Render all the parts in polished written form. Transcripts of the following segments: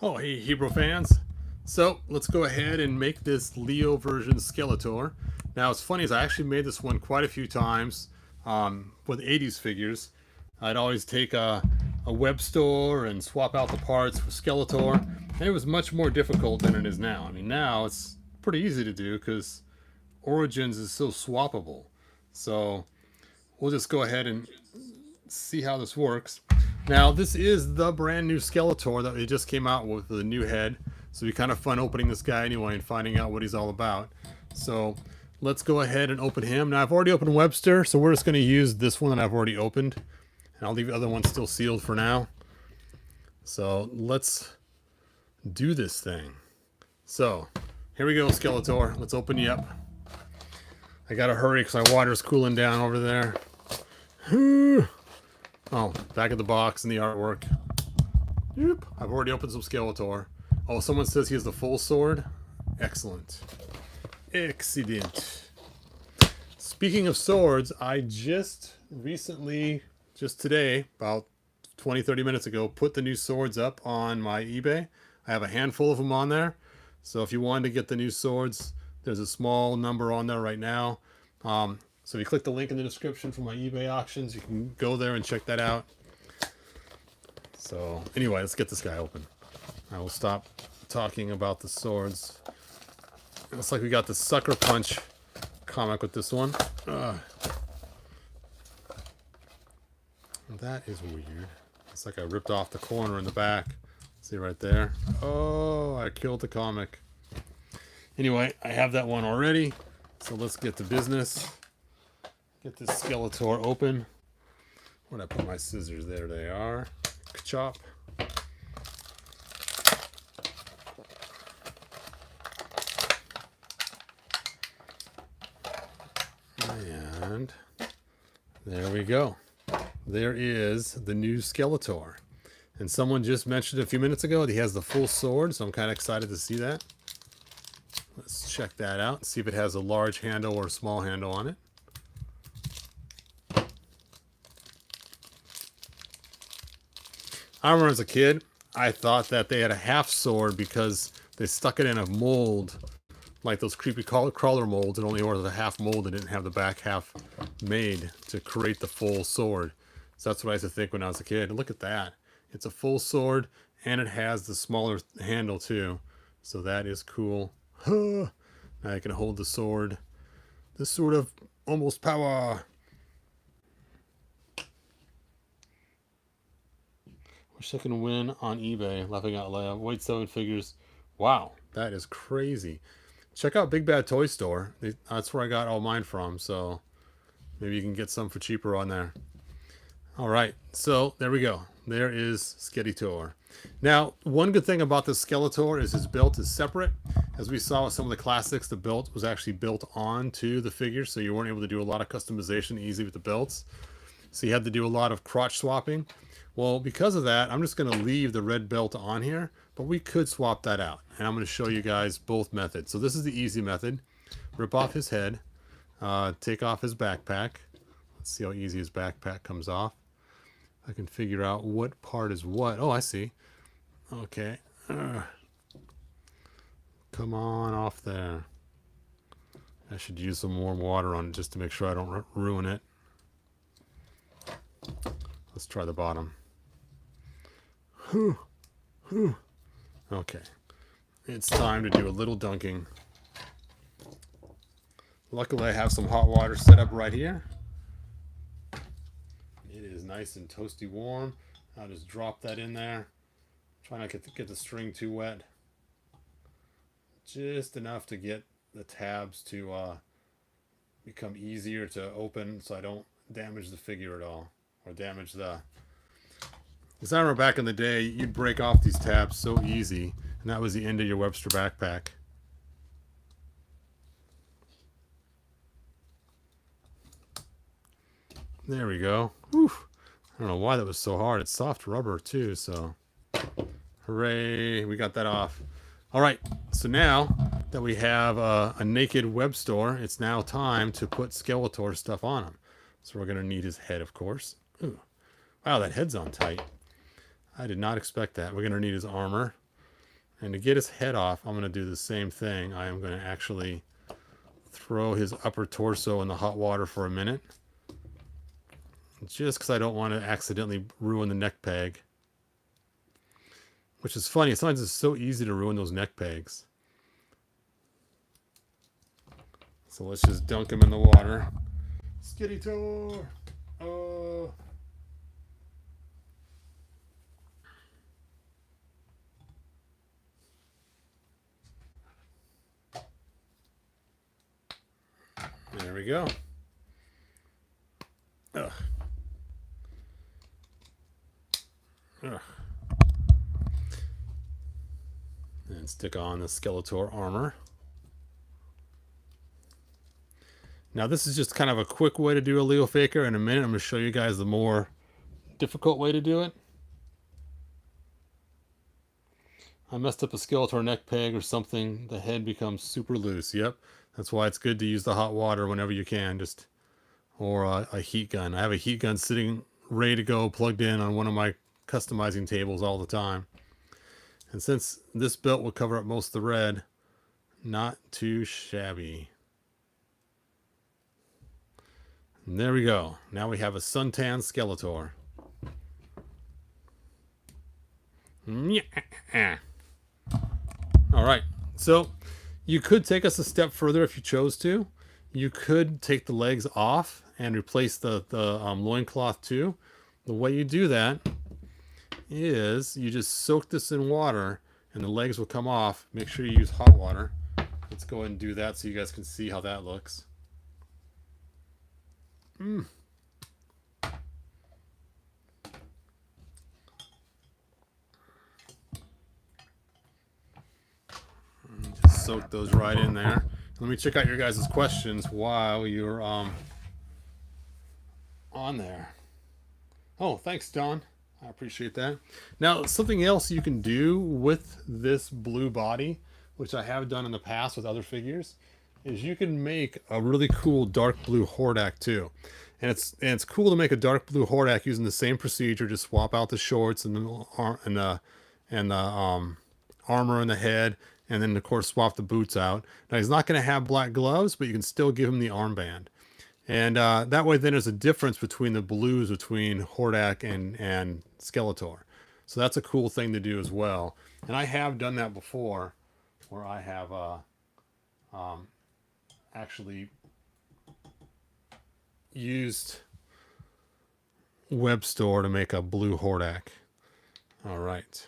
Oh, hey, Hebrew fans. So let's go ahead and make this Leo version Skeletor. Now, it's funny is I actually made this one quite a few times with 80s figures. I'd always take a web store and swap out the parts for Skeletor. And it was much more difficult than it is now. I mean, now it's pretty easy to do because Origins is so swappable. So we'll just go ahead and see how this works. Now, this is the brand new Skeletor that they just came out with the new head. So it'd be kind of fun opening this guy anyway and finding out what he's all about. So let's go ahead and open him. Now, I've already opened Webster, so we're just going to use this one that I've already opened. And I'll leave the other one still sealed for now. So let's do this thing. So here we go, Skeletor. Let's open you up. I got to hurry because my water's cooling down over there. Oh, back at the box and the artwork. Yep. I've already opened some Skeletor. Oh, someone says he has the full sword. Excellent. Excellent. Speaking of swords, I just recently, just today, about 20-30 minutes ago, put the new swords up on my eBay. I have a handful of them on there. So if you wanted to get the new swords, there's a small number on there right now. So if you click the link in the description for my eBay auctions, you can go there and check that out. So anyway, let's get this guy open. I will stop talking about the swords. Looks like we got the Sucker Punch comic with this one. That is weird. It's like I ripped off the corner in the back. See right there? Oh, I killed the comic. Anyway, I have that one already. So let's get to business. Get this Skeletor open. Where'd I put my scissors? There they are. Chop. And there we go. There is the new Skeletor. And someone just mentioned a few minutes ago that he has the full sword, so I'm kind of excited to see that. Let's check that out, see if it has a large handle or a small handle on it. I remember as a kid, I thought that they had a half sword because they stuck it in a mold, like those creepy crawler molds. It only was a half mold. It didn't have the back half made to create the full sword. So that's what I used to think when I was a kid. And look at that. It's a full sword, and it has the smaller handle too. So that is cool. Now I can hold the sword. This sort of almost power. Wish I can win on eBay. Laughing out loud. Wait, 7 figures. Wow, that is crazy. Check out Big Bad Toy Store. That's where I got all mine from. So maybe you can get some for cheaper on there. All right, so there we go. There is Skeletor. Now, one good thing about the Skeletor is his belt is separate. As we saw with some of the classics, the belt was actually built onto the figure, so you weren't able to do a lot of customization easy with the belts. So you had to do a lot of crotch swapping. Well, because of that, I'm just going to leave the red belt on here, but we could swap that out. And I'm going to show you guys both methods. So this is the easy method. Rip off his head, take off his backpack. Let's see how easy his backpack comes off. I can figure out what part is what. Oh, I see. Okay. Come on off there. I should use some warm water on it just to make sure I don't ruin it. Let's try the bottom. Okay. It's time to do a little dunking. Luckily, I have some hot water set up right here. It is nice and toasty warm. I'll just drop that in there. Try not to get the string too wet. Just enough to get the tabs to become easier to open so I don't damage the figure at all. Or damage the... Because I remember back in the day, you'd break off these tabs so easy. And that was the end of your Webster backpack. There we go. Whew. I don't know why that was so hard. It's soft rubber too, so hooray, we got that off. All right, so now that we have a naked web store, it's now time to put Skeletor stuff on him. So we're gonna need his head, of course. Ooh. Wow, that head's on tight. I did not expect that. We're gonna need his armor. And to get his head off, I'm going to do the same thing. I am going to actually throw his upper torso in the hot water for a minute. Just because I don't want to accidentally ruin the neck peg. Which is funny. Sometimes it's so easy to ruin those neck pegs. So let's just dunk him in the water. Skeletor! Oh. There we go. Ugh. Ugh. And stick on the Skeletor armor. Now this is just kind of a quick way to do a Leo Faker. In a minute I'm going to show you guys the more difficult way to do it. I messed up a Skeletor neck peg or something. The head becomes super loose. Yep. That's why it's good to use the hot water whenever you can. Or a heat gun. I have a heat gun sitting ready to go, plugged in on one of my customizing tables all the time. And since this belt will cover up most of the red, not too shabby. And there we go. Now we have a suntan Skeletor. All right. So you could take us a step further if you chose to. You could take the legs off and replace the loincloth too. The way you do that is you just soak this in water and the legs will come off. Make sure you use hot water. Let's go ahead and do that so you guys can see how that looks. Just soak those right in there. Let me check out your guys' questions while you're on there. Oh, thanks, Don. I appreciate that. Now, something else you can do with this blue body, which I have done in the past with other figures, is you can make a really cool dark blue Hordak too. And it's cool to make a dark blue Hordak using the same procedure. Just swap out the shorts and the armor and the head, and then of course swap the boots out. Now he's not going to have black gloves, but you can still give him the armband. And that way then there's a difference between the blues between Hordak and Skeletor. So that's a cool thing to do as well. And I have done that before, where I have actually used Web Store to make a blue Hordak. All right.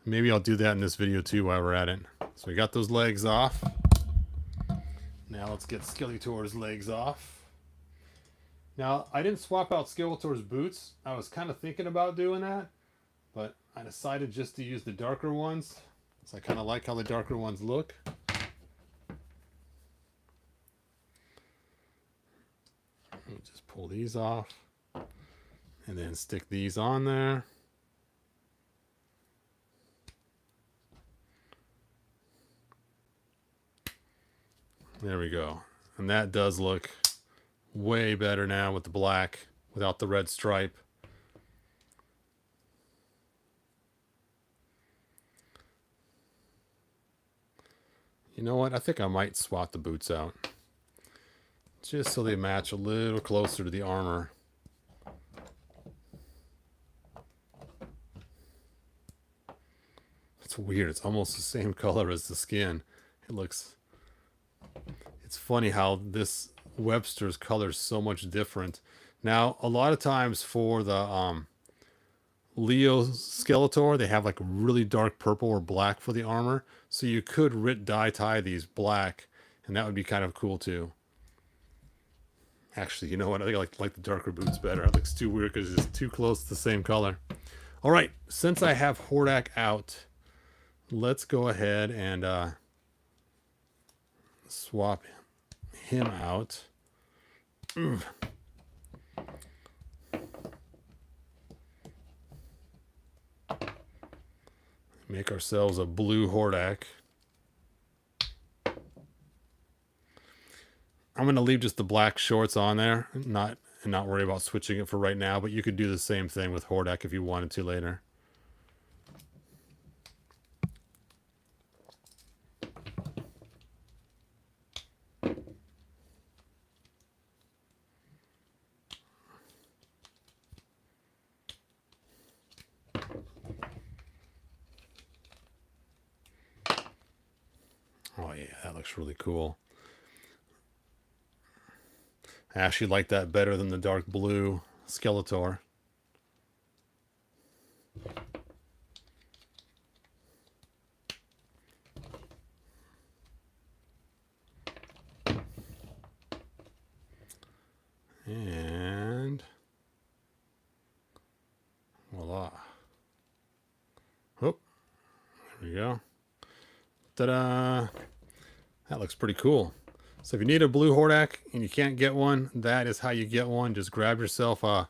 Maybe I'll do that in this video too while we're at it. So we got those legs off. Now let's get Skeletor's legs off. Now, I didn't swap out Skeletor's boots. I was kind of thinking about doing that, but I decided just to use the darker ones. So I kind of like how the darker ones look. Just pull these off and then stick these on there. There we go. And that does look way better now with the black, without the red stripe. You know what? I think I might swap the boots out, just so they match a little closer to the armor. It's weird. It's almost the same color as the skin. It looks... It's funny how this Webster's color is so much different. Now, a lot of times for the Leo Skeletor, they have like really dark purple or black for the armor. So you could dye tie these black, and that would be kind of cool too. Actually, you know what? I think I like the darker boots better. It looks too weird because it's too close to the same color. All right, since I have Hordak out, let's go ahead and swap him out. Make ourselves a blue Hordak. I'm going to leave just the black shorts on there, and not worry about switching it for right now, but you could do the same thing with Hordak if you wanted to later. yeah, that looks really cool. I actually like that better than the dark blue Skeletor. And voila. Oh, there we go. Ta-da! That looks pretty cool. So if you need a blue Hordak and you can't get one, that is how you get one. Just grab yourself a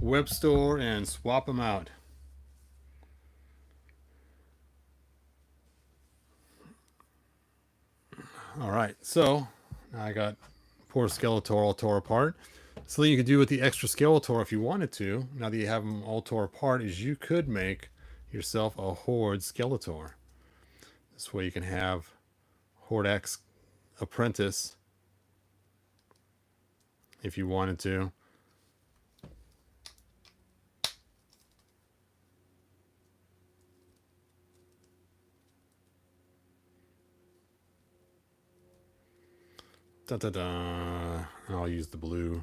web store and swap them out. All right, so now I got poor Skeletor all tore apart. Something you could do with the extra Skeletor if you wanted to, now that you have them all tore apart, is you could make yourself a Horde Skeletor. This way you can have Hordak's apprentice if you wanted to. Da da da. I'll use the blue.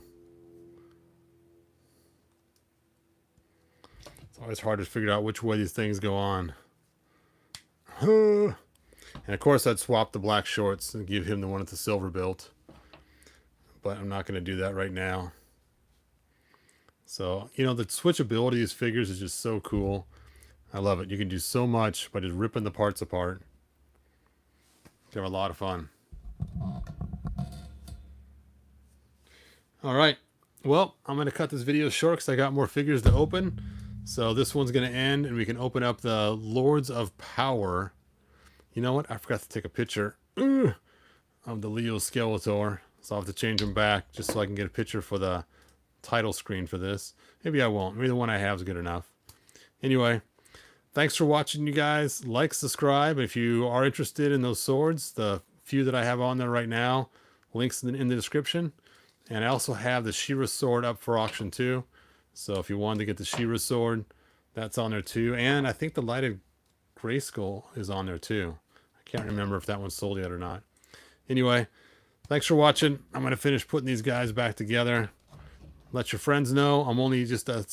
It's always hard to figure out which way these things go on. And of course I'd swap the black shorts and give him the one with the silver built. But I'm not going to do that right now. So, you know, the switchability of these figures is just so cool. I love it. You can do so much by just ripping the parts apart. You have a lot of fun. All right. Well, I'm going to cut this video short because I got more figures to open. So this one's going to end and we can open up the Lords of Power. You know what? I forgot to take a picture of the Leo Skeletor. So I'll have to change them back just so I can get a picture for the title screen for this. Maybe I won't. Maybe the one I have is good enough. Anyway, thanks for watching, you guys. Like, subscribe. If you are interested in those swords, the few that I have on there right now, links in the description. And I also have the She-Ra sword up for auction too. So if you wanted to get the She-Ra sword, that's on there too. And I think the lighted Grayskull is on there too. I can't remember if that one's sold yet or not. Anyway, thanks for watching. I'm going to finish putting these guys back together. Let your friends know. I'm only just a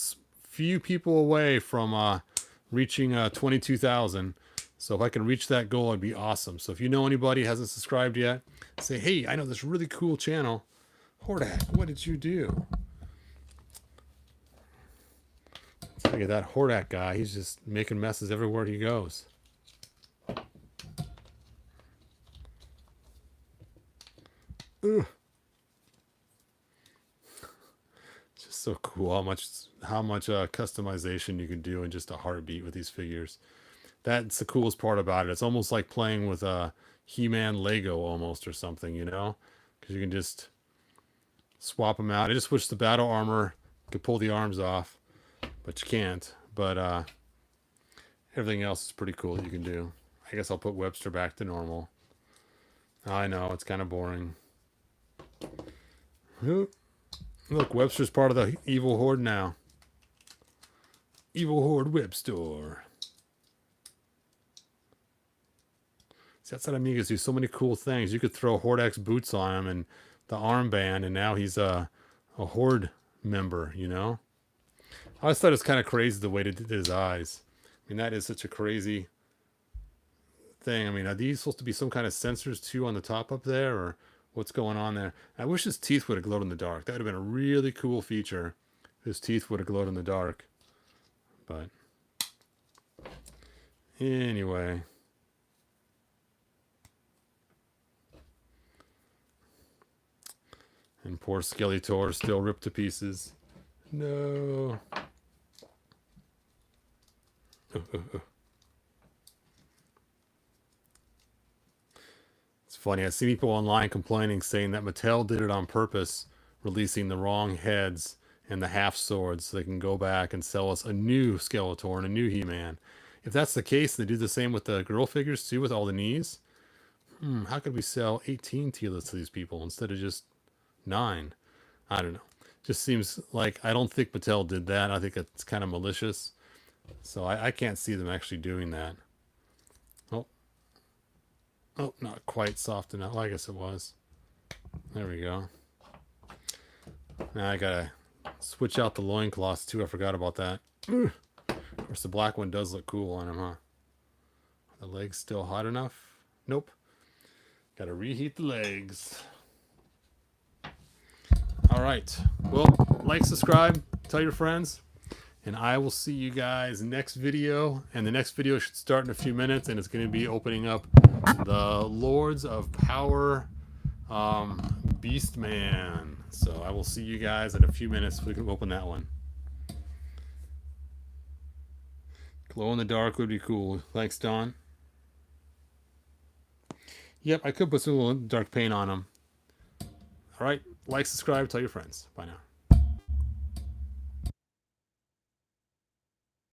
few people away from reaching 22,000. So if I can reach that goal, it'd be awesome. So if you know anybody who hasn't subscribed yet, say, hey, I know this really cool channel. Hordak, what did you do? Look at that Hordak guy. He's just making messes everywhere he goes. Ugh. It's just so cool how much customization you can do in just a heartbeat with these figures. That's the coolest part about it. It's almost like playing with a He-Man Lego almost or something, you know? Because you can just swap them out. I just wish the battle armor could pull the arms off, but you can't. But everything else is pretty cool that you can do. I guess I'll put Webster back to normal. I know, it's kind of boring. Look, Webster's part of the evil horde now. Evil horde Webster. See, that's what Amigas do. So many cool things. You could throw Hordak's boots on him and the armband, and now he's a horde member, you know? I always thought it was kind of crazy the way they did his eyes. I mean, that is such a crazy thing. I mean, are these supposed to be some kind of sensors too on the top up there, or what's going on there? I wish his teeth would have glowed in the dark. That would have been a really cool feature. His teeth would have glowed in the dark. But anyway. And poor Skeletor still ripped to pieces. No. It's funny. I see people online complaining, saying that Mattel did it on purpose, releasing the wrong heads and the half swords so they can go back and sell us a new Skeletor and a new He-Man. If that's the case, they do the same with the girl figures too, with all the knees. How could we sell 18 Telas to these people instead of just 9? I don't know. Just seems like, I don't think Mattel did that. I think it's kind of malicious. So I can't see them actually doing that. Oh. Oh, not quite soft enough. Well, I guess it was. There we go. Now I gotta switch out the loincloths too. I forgot about that. Ugh. Of course, the black one does look cool on him, huh? The legs still hot enough? Nope. Gotta reheat the legs. All right. Well, like, subscribe, tell your friends, and I will see you guys next video. And the next video should start in a few minutes, and it's going to be opening up the Lords of Power Beast Man. So I will see you guys in a few minutes. We can open that one. Glow in the dark would be cool. Thanks, Don. Yep, I could put some little dark paint on them. All right, like, subscribe, tell your friends. Bye now.